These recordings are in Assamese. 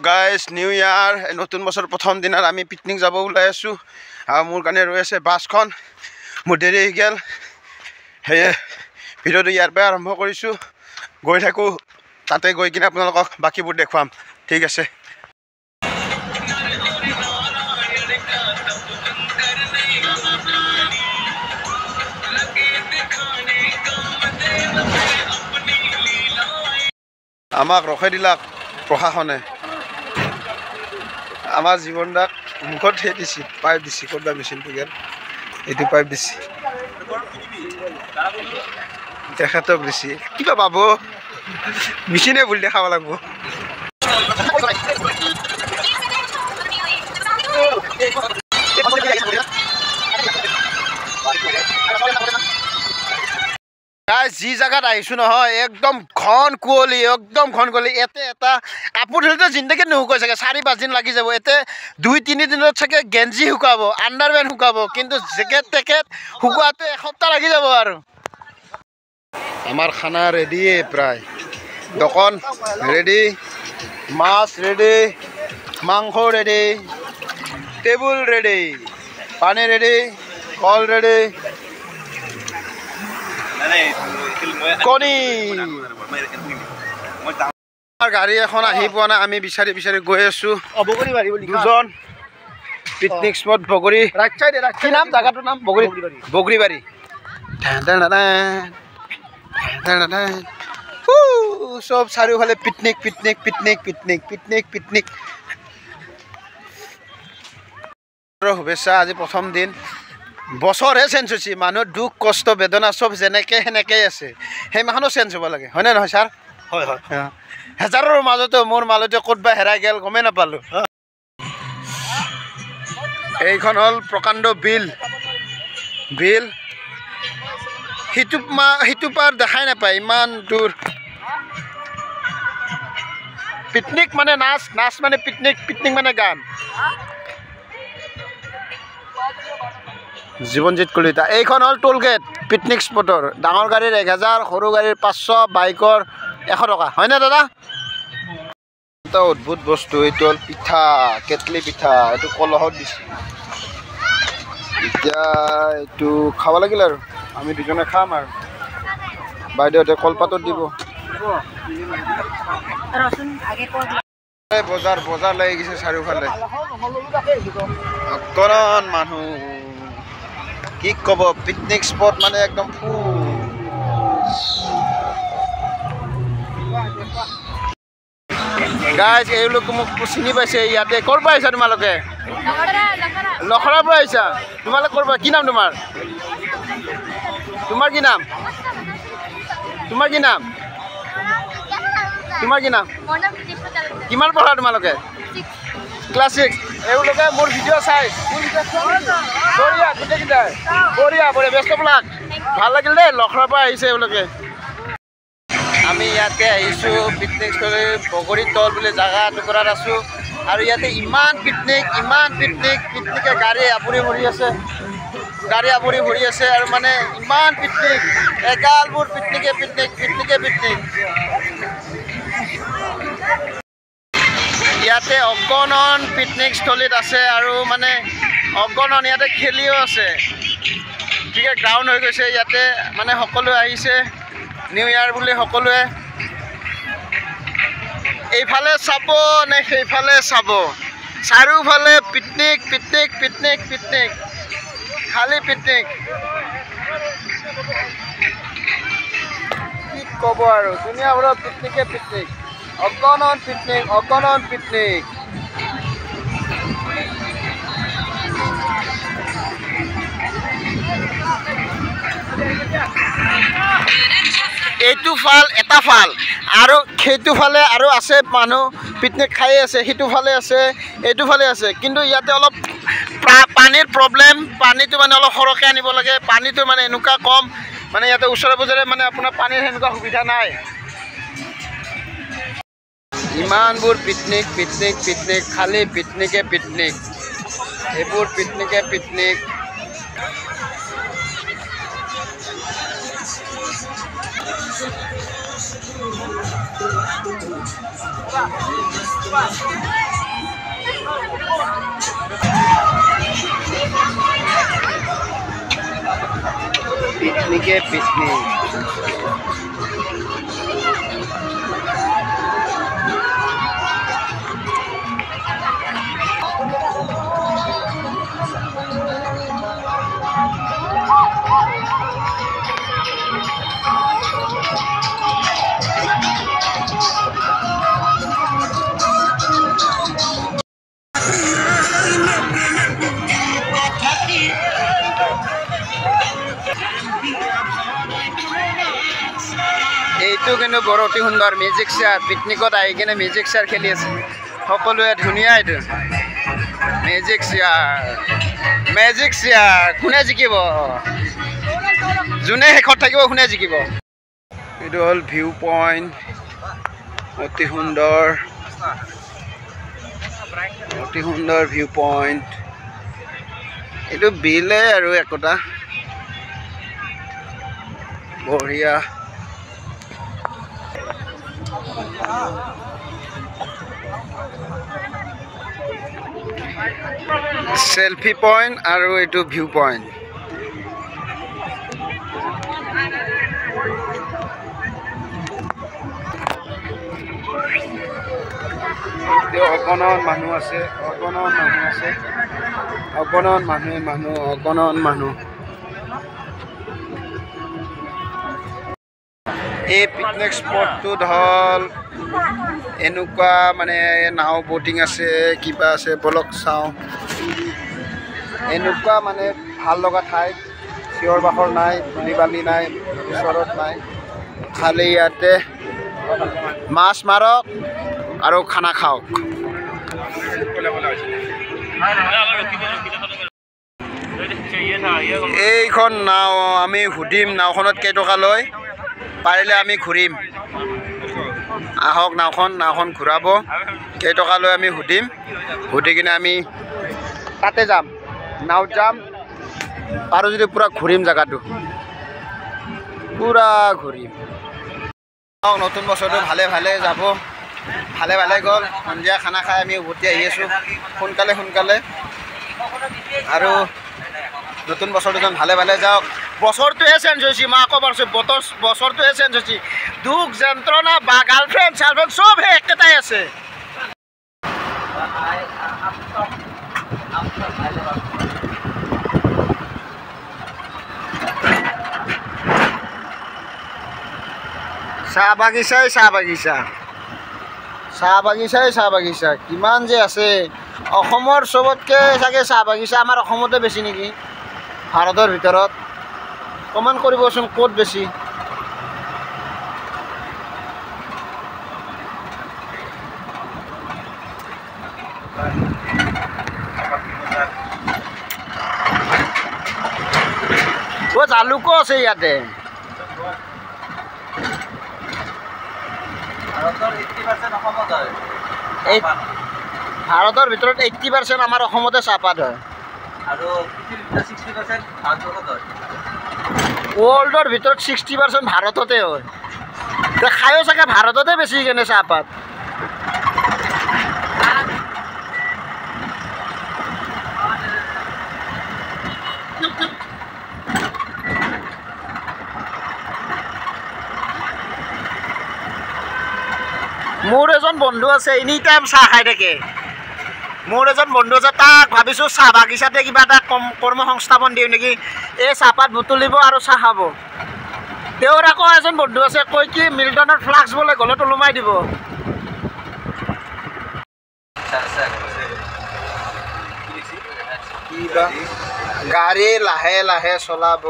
গাইজ নিউ ইয়াৰ নতুন বছৰ প্ৰথম দিনাৰ আমি পিকনিক যাব ওলাই আছোঁ আৰু মোৰ কাৰণে ৰৈ আছে বাছখন মোৰ দেৰি হৈ গ'ল সেয়ে ভিডিঅ'টো ইয়াৰ পৰা আৰম্ভ কৰিছোঁ গৈ থাকোঁ তাতে গৈ কিনে আপোনালোকক বাকীবোৰ দেখুৱাম ঠিক আছে আমাক ৰখাই দিলাক প্ৰশাসনে আমাৰ জীৱনদাক মুখত সেই দিছে পাইপ দিছে ক'ৰবা মেচিনটো গেল এইটো পাইপ দিছে তেখেতক দিছে কিবা পাব মেচিনে বুলি দেখাব লাগিব যি জায়গাত আহিছোঁ নহয় একদম ঘন কুঁৱলী এতে এটা কাপোৰ ধৰিলে জিন্দগীত নুশুকাই চাগে 4-5 দিন লাগি যাব এতে 2-3 দিনত চাগে গেঞ্জি শুকাব আণ্ডাৰৱেৰ শুকাব কিন্তু জেকেট টেকেট শুকুৱাতে এসপ্তাহ লাগি যাব আৰু আমাৰ খানা ৰেডিয়ে প্ৰায় দোকান ৰেডি মাছ ৰেডি মাংস ৰেডি টেবুল ৰেডি পানী ৰেডি কল ৰেডি গাড়ী এখন আহি পোৱা নাই আমি বিচাৰি গৈ আছোঁ দুজন পিকনিক স্পট বগৰী কি নাম জেগাটোৰ নাম বগৰীবাৰী চব চাৰিওফালে পিকনিক শুভেচ্ছা আজি প্ৰথম দিন বছৰহে চেঞ্জ হৈছে মানুহৰ দুখ কষ্ট বেদনা চব যেনেকৈ সেনেকৈ আছে সেই মাহনো চেঞ্জ হ'ব লাগে হয়নে নহয় ছাৰ হয় হেজাৰৰ মাজতে মোৰ মাজতে ক'তবা হেৰাই গ'ল গমেই নাপালোঁ এইখন হ'ল প্ৰকাণ্ড বিল সিটো পাৰ দেখাই নাপায় ইমান দূৰ পিকনিক মানে নাচ মানে পিকনিক মানে গান জীৱনজিৎ কলিতা এইখন হ'ল টোল গেট পিকনিক স্পটৰ ডাঙৰ গাড়ীৰ 1000 সৰু গাড়ীৰ 500 বাইকৰ 100 টকা হয়নে দাদা এটা অদ্ভুত বস্তু এইটো হ'ল পিঠা কেটলি পিঠা এইটো কলহত দিছে এতিয়া এইটো খাব লাগিল আৰু আমি দুজনে খাম আৰু বাইদেউহঁতে কলপাতত দিব বজাৰ লাগি গৈছে চাৰিওফালে অকণমান মানুহ কি ক'ব পিকনিক স্পট মানে একদম গাইজ এওঁলোকে মোক চিনি পাইছে ইয়াতে ক'ৰ পৰা আহিছা তোমালোকে লখৰাৰ পৰা আহিছা তোমালোকে ক'ৰ পৰা কি নাম তোমাৰ কি নাম কিমান পঢ়া তোমালোকে ক্লাছ 6 এওঁলোকে মোৰ ভিডিঅ' চাই বঢ়িয়া গোটেইকেইটাই বঢ়িয়া বেষ্ট অফ লাক ভাল লাগিল দেই লখৰাৰ পৰা আহিছে এওঁলোকে আমি ইয়াতে আহিছোঁ পিকনিক স্থলী বগৰীতল বুলি জেগা টুকুৰাত আছোঁ আৰু ইয়াতে ইমান পিকনিকে গাড়ী আপুৰি ভৰি আছে আৰু মানে ইমান পিকনিক এগালবোৰ পিকনিকে ইয়াতে অগণন পিকনিক স্থলীত আছে আৰু মানে অগণন ইয়াতে খেলিও আছে ঠিকে গ্ৰাউণ্ড হৈ গৈছে ইয়াতে মানে সকলোৱে আহিছে নিউ ইয়াৰ বুলি সকলোৱে এইফালে চাব নে সেইফালে চাব চাৰিওফালে পিকনিক খালি পিকনিক কি ক'ব আৰু দুনিয়াভৰৰ পিকনিক অগণন পিকনিক এইটো এটা ফাল আৰু সেইটো ফালে আৰু আছে মানুহ পিকনিক খাই আছে সিটো ফালে আছে এইটো ফালে আছে কিন্তু ইয়াতে অলপ পানীৰ প্ৰব্লেম পানীটো মানে অলপ সৰহকৈ আনিব লাগে পানীটো মানে এনেকুৱা কম মানে ইয়াতে ওচৰে পাজৰে মানে আপোনাৰ পানীৰ সেনেকুৱা সুবিধা নাই ইমানবোৰ পিকনিক খালি পিকনিকে এইবোৰ পিকনিক পিকনিকে পিকনিক এইটো কিন্তু বৰ অতি সুন্দৰ মিউজিক চেয়াৰ পিকনিকত আহি কিনে মিউজিক চেয়াৰ খেলি আছে সকলোৱে ধুনীয়া এইটো মেজিক চেয়াৰ কোনে জিকিব যোনে শেষত থাকিব কোনে জিকিব এইটো হ'ল ভিউ পইণ্ট অতি সুন্দৰ ভিউ পইণ্ট এইটো বিলে আৰু একোটা বঢ়িয়া সেলফি পইণ্ট আৰু এইটো ভিউ পইণ্ট অগণন মানুহ আছে অগণন মানুহ এই পিকনিক স্পটটোত হ'ল এনেকুৱা মানে নাও বটিং আছে কিবা আছে বলক চাওঁ এনেকুৱা মানে ভাল লগা ঠাই চিঞৰ বাখৰ নাই ধূলি বালি নাই ওচৰত নাই খালি ইয়াতে মাছ মাৰক আৰু খানা খাওক এইখন নাও আমি সুধিম নাওখনত কেইটকা লয় পাৰিলে আমি ঘূৰিম আহক নাওখন ঘূৰাব কেইটকা লৈ আমি সুধি কিনে আমি তাতে যাম নাওত যাম আৰু যদি পুৰা ঘূৰিম জেগাটো পুৰা ঘূৰিম নতুন বছৰটো ভালে যাব ভালে গ'ল সন্ধিয়া খানা খাই আমি উভতি আহি আছোঁ সোনকালে আৰু নতুন বছৰটো যেন ভালে যাওক বছৰটোহে চেঞ্জ হৈছে মই আকৌ পাৰছোঁ বছৰটোহে চেঞ্জ হৈছে দুখ যন্ত্ৰণা বা গাৰ্লফ্ৰেণ্ড চব একেটাই আছে চাহ বাগিচা কিমান যে আছে অসমৰ চবতকৈ চাগে চাহ বাগিচা আমাৰ অসমতে বেছি নেকি ভাৰতৰ ভিতৰত কমেণ্ট কৰিবচোন ক'ত বেছি জালুকো আছে ইয়াতে ভাৰতৰ ভিতৰত 80% আমাৰ অসমতে চাহপাত হয় ৱৰ্ল্ডৰ ভিতৰত 60% ভাৰততে হয় খায়ো চাগে ভাৰততে বেছি কেনে চাহপাত মোৰ এজন বন্ধু আছে এনি টাইম চাহ খাই থাকে তাক ভাবিছোঁ চাহ বাগিচাতে কিবা এটা কৰ্ম সংস্থাপন দিওঁ নেকি এই চাহপাত বুটলিব আৰু চাহ খাব তেওঁৰ আকৌ এজন বন্ধু আছে কৈ কি মিল্টনৰ ফ্লাক্স বোলে গলত ওলোমাই দিব গাড়ী লাহে চলাব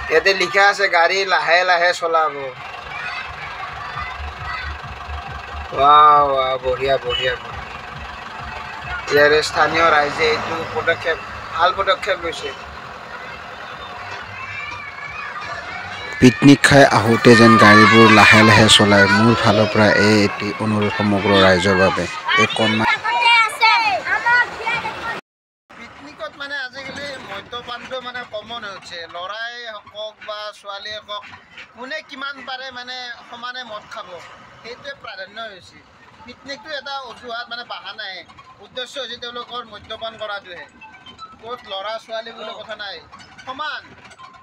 ইয়াতে লিখা আছে গাড়ী লাহে চলাব বঢ়িয়া ইয়াৰে স্থানীয় ৰাইজে এইটো ভাল পদক্ষেপ লৈছে পিকনিক খাই আহোঁতে যেন গাড়ীবোৰ লাহে চলায় মোৰ ফালৰ পৰা এটি অনুৰোধ সমগ্ৰ ৰাইজৰ বাবে এই কন্যা পিকনিকত মানে আজিকালি মদ্যপানটো মানে কমন হৈছে ল'ৰাই হওক বা ছোৱালীয়ে হওক কোনে কিমান পাৰে মানে সমানে মদ খাব সেইটোৱে প্ৰাধান্য হৈছে পিকনিকটো এটা অজুহাত মানে বাহানাহে উদ্দেশ্য হৈছে তেওঁলোকৰ মদ্যপান কৰাটোহে ক'ত ল'ৰা ছোৱালী বুলি কথা নাই সমান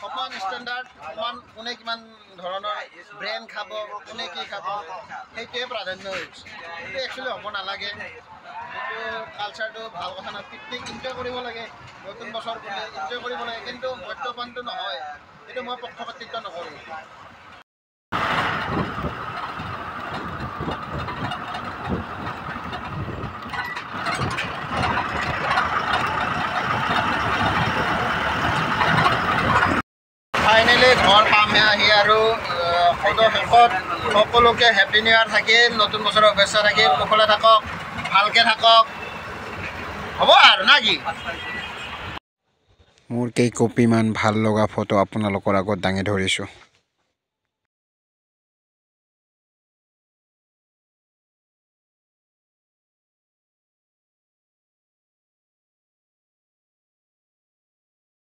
সমান ষ্টেণ্ডাৰ্ড সমান কোনে কিমান ধৰণৰ ব্ৰেণ্ড খাব কোনে কি খাব সেইটোৱে প্ৰাধান্য হৈছে সেইটো একচুৱেলি হ'ব নালাগে এইটো কালচাৰটো ভাল কথা নহয় পিকনিক এনজয় কৰিব লাগে নতুন বছৰ বুলি এনজয় কৰিব লাগে কিন্তু মদ্যপানটো নহয় এইটো মই পক্ষপাতিত্ব নকৰোঁ ফাইনেলি ঘৰ পামহে আহি আৰু শেষত সকলোকে হেপী নিউ ইয়াৰ থাকিল নতুন বছৰৰ শুভেচ্ছা থাকিল কুশলে থাকক ভালকৈ থাকক হ'ব আৰু না কি মোৰ কেইকপিমান ভাল লগা ফটো আপোনালোকৰ আগত দাঙি ধৰিছোঁ